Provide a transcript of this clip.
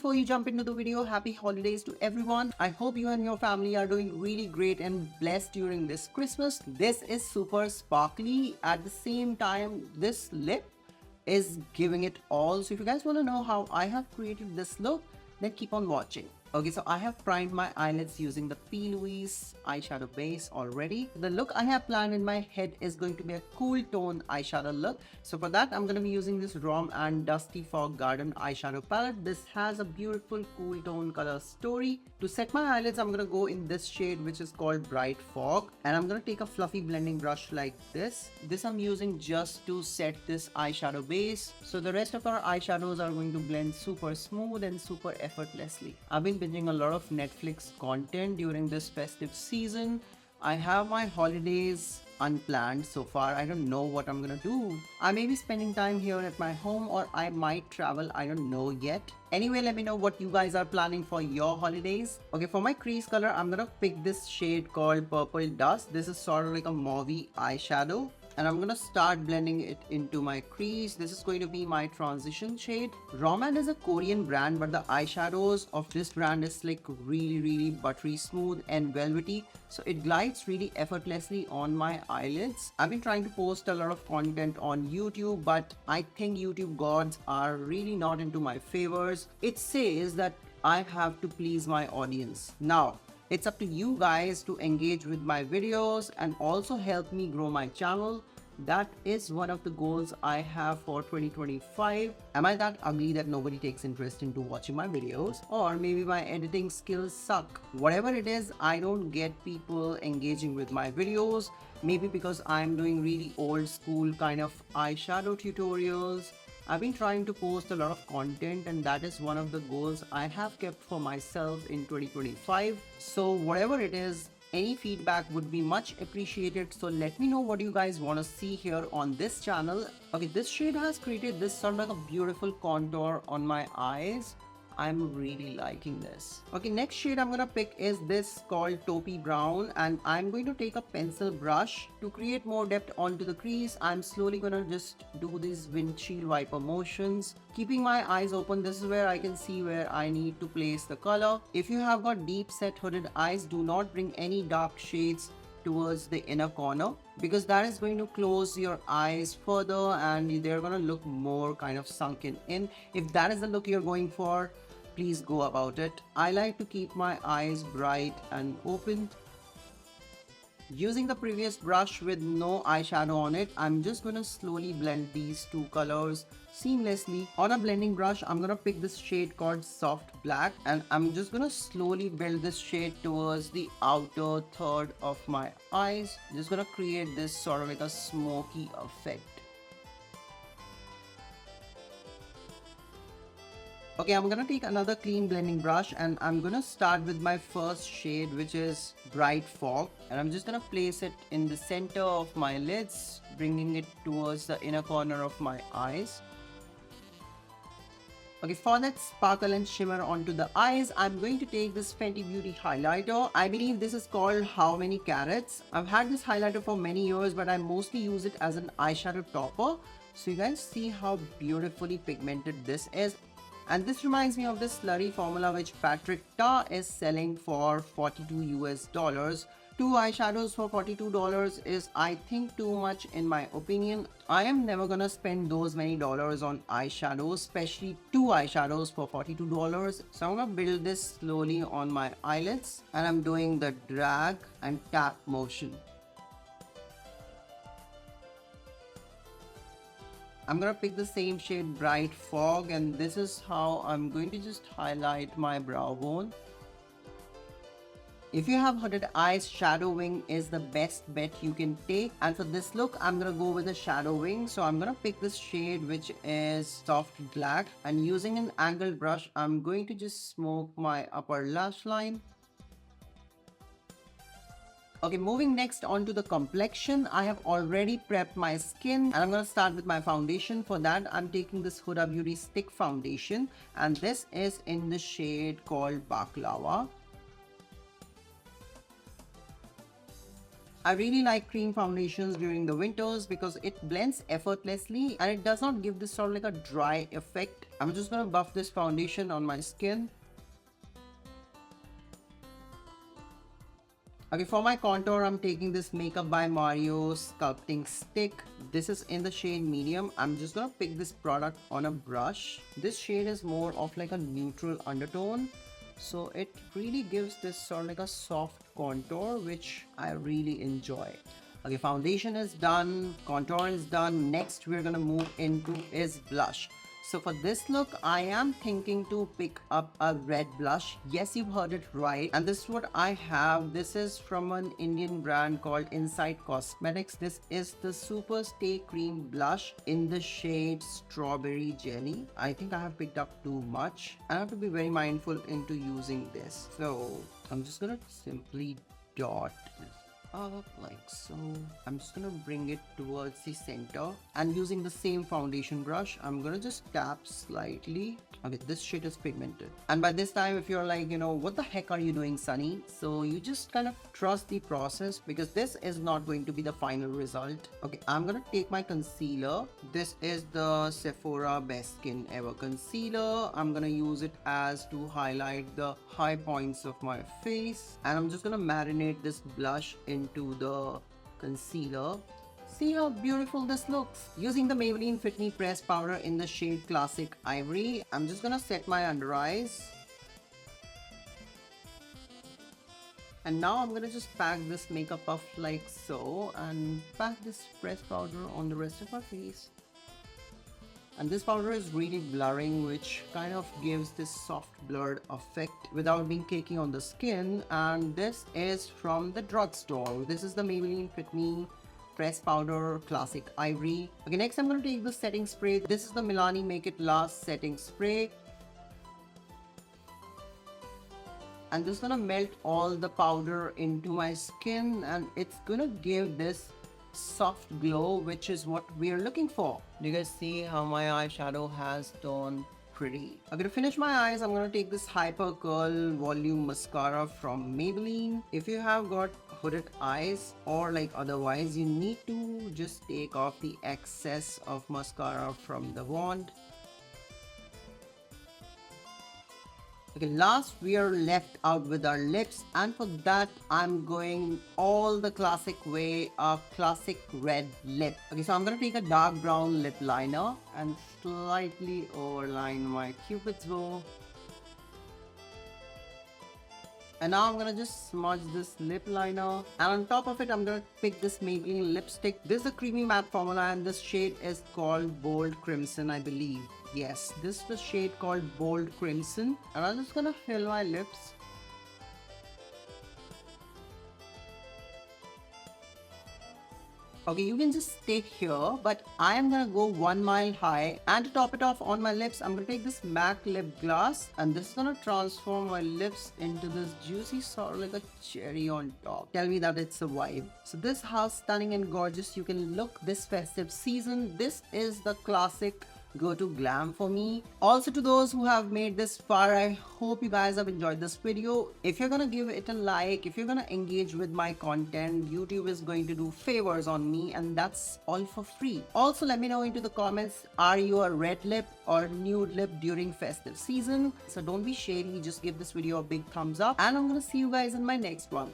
before you jump into the video, happy holidays to everyone. I hope you and your family are doing really great and blessed during this Christmas. This is super sparkly. At the same time, this lip is giving it all. So if you guys want to know how I have created this look, then keep on watching. Okay, so I have primed my eyelids using the P. Louise eyeshadow base already. The look I have planned in my head is going to be a cool tone eyeshadow look. So for that, I'm going to be using this Rom and Dusty Fog Garden eyeshadow palette. This has a beautiful cool tone color story. To set my eyelids, I'm going to go in this shade, which is called Bright Fog. And I'm going to take a fluffy blending brush like this. This I'm using just to set this eyeshadow base. So the rest of our eyeshadows are going to blend super smooth and super effortlessly. I've been binging a lot of Netflix content during this festive season. I have my holidays unplanned so far. I don't know what I'm gonna do. I may be spending time here at my home, or I might travel. I don't know yet. Anyway, let me know what you guys are planning for your holidays. Okay, for my crease color, I'm gonna pick this shade called Purple Dust. This is sort of like a mauvey eyeshadow. And I'm gonna start blending it into my crease. This is going to be my transition shade. Roman is a Korean brand, but the eyeshadows of this brand is like really buttery smooth and velvety. So it glides really effortlessly on my eyelids. I've been trying to post a lot of content on YouTube, but I think YouTube gods are really not into my favors. It says that I have to please my audience. Now, it's up to you guys to engage with my videos and also help me grow my channel. That is one of the goals I have for 2025. Am I that ugly that nobody takes interest into watching my videos? Or maybe my editing skills suck? Whatever it is, I don't get people engaging with my videos. Maybe because I'm doing really old school kind of eyeshadow tutorials. I've been trying to post a lot of content, and that is one of the goals I have kept for myself in 2025. So whatever it is, any feedback would be much appreciated. So let me know what you guys want to see here on this channel. Okay, this shade has created this sort of like a beautiful contour on my eyes. I'm really liking this. Okay, next shade I'm gonna pick is this called Taupey Brown, and I'm going to take a pencil brush to create more depth onto the crease. I'm slowly gonna just do these windshield wiper motions, keeping my eyes open. This is where I can see where I need to place the color. If you have got deep set hooded eyes, do not bring any dark shades towards the inner corner, because that is going to close your eyes further and they're gonna look more kind of sunken in. If that is the look you're going for, please go about it. I like to keep my eyes bright and open. Using the previous brush with no eyeshadow on it, I'm just gonna slowly blend these two colors seamlessly. On a blending brush, I'm gonna pick this shade called Soft Black, and I'm just gonna slowly build this shade towards the outer third of my eyes. Just gonna create this sort of like a smoky effect. Okay, I'm gonna take another clean blending brush and I'm gonna start with my first shade, which is Bright Fog, and I'm just gonna place it in the center of my lids, bringing it towards the inner corner of my eyes. Okay, for that sparkle and shimmer onto the eyes, I'm going to take this Fenty Beauty highlighter. I believe this is called How Many Carats. I've had this highlighter for many years, but I mostly use it as an eyeshadow topper. So you guys see how beautifully pigmented this is. And this reminds me of this slurry formula which Patrick Ta is selling for $42 US. Two eyeshadows for $42 is, I think, too much in my opinion. I am never gonna spend those many dollars on eyeshadows, especially two eyeshadows for $42. So I'm gonna build this slowly on my eyelids, and I'm doing the drag and tap motion. I'm gonna pick the same shade Bright Fog, and this is how I'm going to just highlight my brow bone. If you have hooded eyes, shadowing is the best bet you can take, and for this look I'm gonna go with a shadowing. So I'm gonna pick this shade which is Soft Black, and using an angled brush I'm going to just smoke my upper lash line. Okay, moving next on to the complexion. I have already prepped my skin and I'm going to start with my foundation. For that, I'm taking this Huda Beauty Stick Foundation, and this is in the shade called Baklava. I really like cream foundations during the winters because it blends effortlessly and it does not give this sort of like a dry effect. I'm just gonna buff this foundation on my skin. Okay, for my contour, I'm taking this Makeup by Mario sculpting stick. This is in the shade medium. I'm just gonna pick this product on a brush. This shade is more of like a neutral undertone, so it really gives this sort of like a soft contour, which I really enjoy. Okay, foundation is done, contour is done. Next, we're gonna move into is blush. So for this look, I am thinking to pick up a red blush. Yes, you've heard it right. And this is what I have. This is from an Indian brand called Insight Cosmetics. This is the Super Stay Cream Blush in the shade Strawberry Jelly. I think I have picked up too much. I have to be very mindful into using this. So I'm just gonna simply dot this up like so. I'm just gonna bring it towards the center, and using the same foundation brush, I'm gonna just tap slightly. Okay, this shit is pigmented, and by this time, if you're like, you know, what the heck are you doing, Sunny? So you just kind of trust the process, because this is not going to be the final result. Okay, I'm gonna take my concealer. This is the Sephora Best Skin Ever concealer. I'm gonna use it as to highlight the high points of my face, and I'm just gonna marinate this blush into the concealer. See how beautiful this looks. Using the Maybelline Fit Me Press Powder in the shade Classic Ivory, I'm just gonna set my under eyes. And now I'm gonna just pack this makeup puff like so, and pack this press powder on the rest of my face. And this powder is really blurring, which kind of gives this soft blurred effect without being cakey on the skin. And this is from the drugstore. This is the Maybelline Fit Me Press Powder Classic Ivory. Okay, next I'm going to take the setting spray. This is the Milani Make It Last setting spray. And this is gonna melt all the powder into my skin, and it's gonna give this soft glow, which is what we are looking for. Do you guys see how my eyeshadow has turned pretty? Okay, to finish my eyes, I'm gonna take this Hyper Curl Volume Mascara from Maybelline. If you have got hooded eyes or like otherwise, you need to just take off the excess of mascara from the wand. Okay, last we are left out with our lips, and for that I'm going all the classic way, a classic red lip. Okay, so I'm gonna take a dark brown lip liner and slightly overline my cupid's bow. And now I'm gonna just smudge this lip liner, and on top of it I'm gonna pick this Maybelline lipstick. This is a creamy matte formula, and this shade is called Bold Crimson, I believe. Yes, this is the shade called Bold Crimson, and I'm just gonna fill my lips. Okay, you can just stay here, but I am gonna go 1 mile high, and to top it off on my lips, I'm gonna take this MAC lip gloss, and this is gonna transform my lips into this juicy sort of like a cherry on top. Tell me that it's a vibe. So this is how stunning and gorgeous you can look this festive season. This is the classic go-to glam for me. Also, to those who have made this far, I hope you guys have enjoyed this video. If you're gonna give it a like, if you're gonna engage with my content, YouTube is going to do favors on me, and that's all for free. Also, let me know into the comments, are you a red lip or nude lip during festive season? So don't be shady, just give this video a big thumbs up, and I'm gonna see you guys in my next one.